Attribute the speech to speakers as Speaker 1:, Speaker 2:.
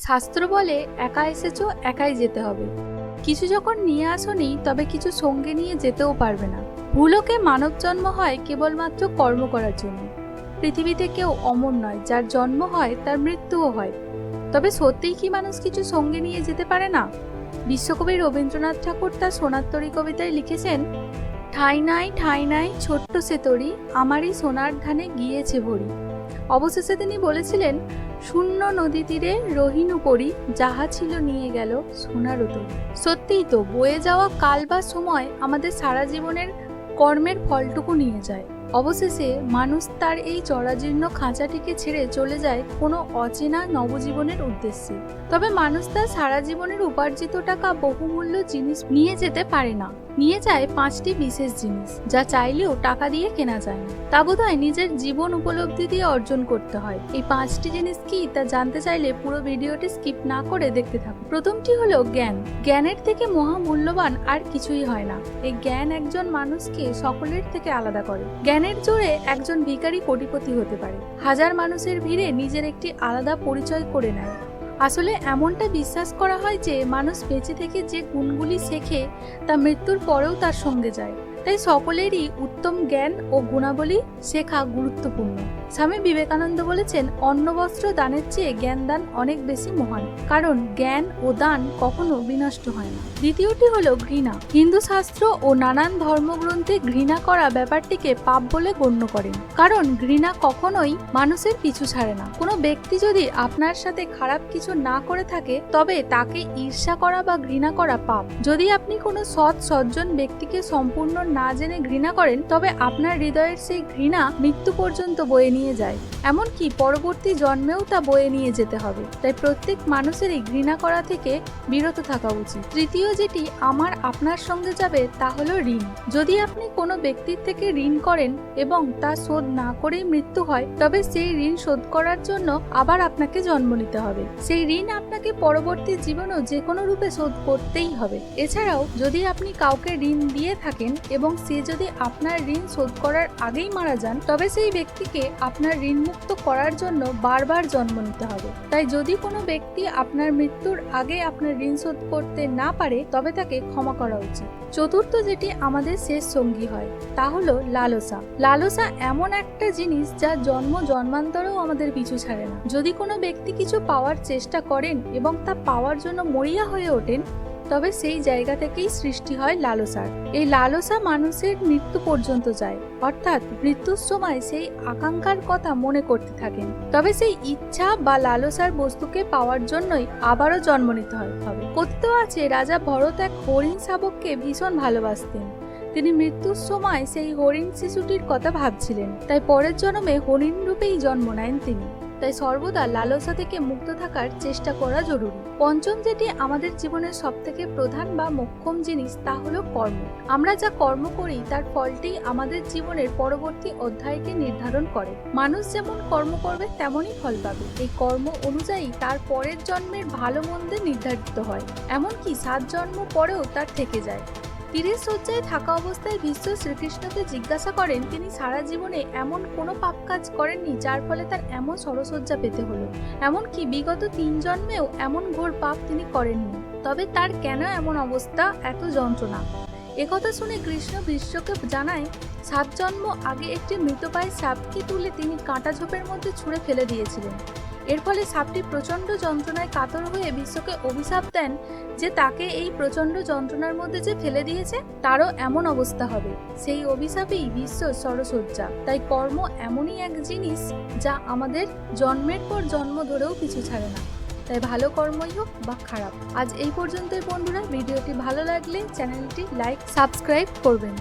Speaker 1: শাস্ত্র বলে একা এসেছো একাই যেতে হবে। কিছু যখন নিয়ে আসোনি তবে কিছু সঙ্গে নিয়ে যেতেও পারবে না। ভুলোকে মানব জন্ম হয় কেবলমাত্র কর্ম করার জন্য। পৃথিবীতে কেউ অমর নয়, যার জন্ম হয় তার মৃত্যুও হয়। তবে সত্যিই কি মানুষ কিছু সঙ্গে নিয়ে যেতে পারে না? বিশ্বকবি রবীন্দ্রনাথ ঠাকুর তার সোনার তরী কবিতায় লিখেছেন, ঠাই নাই ছোট্ট সে তরী, আমারই সোনার ধানে গিয়েছে ভরি। অবশেষে তিনি বলেছিলেন, শূন্য নদী তীরে রহিনু পরি, যাহা ছিল নিয়ে গেল সোনার তরী। সত্যিই তো, বয়ে যাওয়া কাল বা সময় আমাদের সারা জীবনের কর্মের ফলটুকু নিয়ে যায়। অবশেষে মানুষ তার এই জরাজীর্ণ খাঁচাটিকে ছেড়ে চলে যায় কোনো অচেনা নবজীবনের উদ্দেশ্যে। তবে মানুষ তার সারা জীবনের উপার্জিত টাকা বহুমূল্য জিনিস নিয়ে যেতে পারে না। নিয়ে যায় 5টি বিশেষ জিনিস, যা চাইলেও টাকা দিয়ে কেনা যায় না। তা বোধহয় নিজের জীবন উপলব্ধি দিয়ে অর্জন করতে হয়। এই 5টি জিনিস কি তা জানতে চাইলে পুরো ভিডিওটি স্কিপ না করে দেখতে থাকুন। প্রথমটি হলো জ্ঞান। জ্ঞানের থেকে মহামূল্যবান আর কিছুই হয় না। এই জ্ঞান একজন মানুষকে সকলের থেকে আলাদা করে। জ্ঞানের জোরে একজন ভিখারি কোটিপতি হতে পারে। হাজার মানুষের ভিড়ে নিজের একটি আলাদা পরিচয় করে নেয়। আসলে এমনটা বিশ্বাস করা হয় যে মানুষ বেঁচে থেকে যে গুণগুলি শেখে তা মৃত্যুর পরেও তার সঙ্গে যায়। তাই সকলেরই উত্তম জ্ঞান ও গুণাবলী শেখা গুরুত্বপূর্ণ। স্বামী বিবেকানন্দ বলেছেন, অন্ন বস্ত্র দানের চেয়ে জ্ঞান দান অনেক বেশি মহান, কারণ জ্ঞান ও দান কখনো বিনষ্ট হয় না। দ্বিতীয়টি হলো ঘৃণা। হিন্দু শাস্ত্র ও নানান ধর্মগ্রন্থে ঘৃণা করা ব্যাপারটিকে পাপ বলে গণ্য করেন, কারণ ঘৃণা কখনোই মানুষের পিছু ছাড়ে না। কোনো ব্যক্তি যদি আপনার সাথে খারাপ কিছু না করে থাকে তবে তাকে ঈর্ষা করা বা ঘৃণা করা পাপ। যদি আপনি কোনো সৎ সজ্জন ব্যক্তিকে সম্পূর্ণ না জেনে ঘৃণা করেন তবে আপনার হৃদয়ের সেই ঘৃণা মৃত্যু পর্যন্ত বয়ে নিয়ে যায়, এমনকি পরবর্তী জন্মেও তা বয়ে নিয়ে যেতে হবে। তাই প্রত্যেক মানুষেরই ঘৃণা করা থেকে বিরত থাকা উচিত। তৃতীয় যেটি আমার আপনার সঙ্গে যাবে তা হলো ঋণ। যদি আপনি কোনো ব্যক্তির থেকে ঋণ করেন এবং তা শোধ না করেই মৃত্যু হয় তবে সেই ঋণ শোধ করার জন্য আবার আপনাকে জন্ম নিতে হবে। সেই ঋণ আপনাকে পরবর্তী জীবনেও যে কোনো রূপে শোধ করতেই হবে। এছাড়াও যদি আপনি কাউকে ঋণ দিয়ে থাকেন এবং সে যদি আপনার ঋণ শোধ করার আগেই মারা যান তবে সেই ব্যক্তিকে আপনার ঋণ মুক্ত করার জন্য বারবার জন্ম নিতে হবে। তাই যদি কোনো ব্যক্তি আপনার মৃত্যুর আগে আপনার ঋণ শোধ করতে না পারে তবে তাকে ক্ষমা করা উচিত। চতুর্থ যেটি আমাদের শেষ সঙ্গী হয় তা হলো লালসা। লালসা এমন একটা জিনিস যা জন্ম জন্মান্তরেও আমাদের পিছু ছাড়ে না। যদি কোনো ব্যক্তি কিছু পাওয়ার চেষ্টা করেন এবং তা পাওয়ার জন্য মরিয়া হয়ে ওঠেন তবে সেই জায়গা থেকেই সৃষ্টি হয় লালসার। এই লালসা মানুষের মৃত্যু পর্যন্ত যায়, অর্থাৎ মৃত্যুর সময় সেই আকাঙ্ক্ষার কথা মনে করতে থাকেন। তবে সেই ইচ্ছা বা লালসার বস্তুকে পাওয়ার জন্যই আবারও জন্ম নিতে হবে। কথিত আছে রাজা ভরত এক হরিণ শাবককে ভীষণ ভালোবাসতেন। তিনি মৃত্যুর সময় সেই হরিণ শিশুটির কথা ভাবছিলেন, তাই পরের জন্মে হরিণ রূপেই জন্ম নেন তিনি। তাই সর্বদা লালসা থেকে মুক্ত থাকার চেষ্টা করা জরুরি। পঞ্চম যেটি আমাদের জীবনের সবথেকে প্রধান বা মোক্ষম জিনিস তা হলো কর্ম। আমরা যা কর্ম করি তার ফলটি আমাদের জীবনের পরবর্তী অধ্যায়কে নির্ধারণ করে। মানুষ যেমন কর্ম করবে তেমনই ফল পাবে। এই কর্ম অনুযায়ী তার পরের জন্মের ভালো মন্দে নির্ধারিত হয়, এমনকি 7 জন্ম পরেও তার থেকে যায়। তীরের শয্যায় থাকা অবস্থায় ভীষ্ম শ্রীকৃষ্ণকে জিজ্ঞাসা করেন, তিনি সারা জীবনে এমন কোনো পাপ কাজ করেননি যার ফলে তার এমন সরসজ্জা পেতে হলো। এমনকি বিগত 3 জন্মেও এমন ঘোর পাপ তিনি করেননি, তবে তার কেন এমন অবস্থা, এত যন্ত্রণা? একথা শুনে কৃষ্ণ ভীষ্মকে জানায়, 7 জন্ম আগে একটি মৃতপ্রায় সাপকে তুলে তিনি কাঁটা ঝোপের মধ্যে ছুঁড়ে ফেলে দিয়েছিলেন। এর ফলে সাপটি প্রচণ্ড যন্ত্রণায় কাতর হয়ে বিশ্বকে অভিশাপ দেন যে তাকে এই প্রচণ্ড যন্ত্রণার মধ্যে যে ফেলে দিয়েছে তারও এমন অবস্থা হবে। সেই অভিশাপেই বিশ্ব সরসজ্জা। তাই কর্ম এমনই এক জিনিস যা আমাদের জন্মের পর জন্ম ধরেও পিছু ছাড়ে না। তাই ভালো কর্মই হোক বা খারাপ। আজ এই পর্যন্তই বন্ধুরা। ভিডিওটি ভালো লাগলে চ্যানেলটি লাইক সাবস্ক্রাইব করবেন।